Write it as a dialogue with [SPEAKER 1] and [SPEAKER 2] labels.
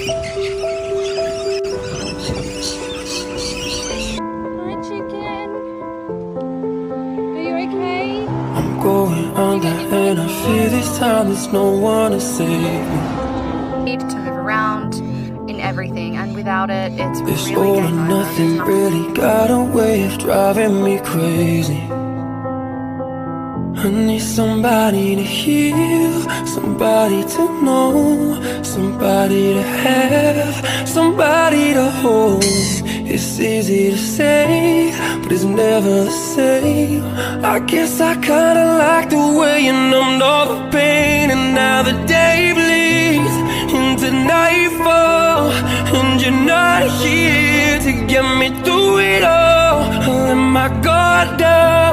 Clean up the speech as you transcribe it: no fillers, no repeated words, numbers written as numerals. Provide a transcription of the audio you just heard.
[SPEAKER 1] Hi, chicken. Are you okay?
[SPEAKER 2] I'm going under and I feel this time there's no one to save me.
[SPEAKER 1] Need to move around in everything, and without it, it's
[SPEAKER 2] This
[SPEAKER 1] really
[SPEAKER 2] all or
[SPEAKER 1] game over.
[SPEAKER 2] nothing really got a way of driving me crazy. I need somebody to heal, somebody to know, somebody to have, somebody to hold. It's easy to say, but it's never the same. I guess I kinda like the way you numbed all the pain, and now the day bleeds into nightfall, and you're not here to get me through it all. I let my guard down,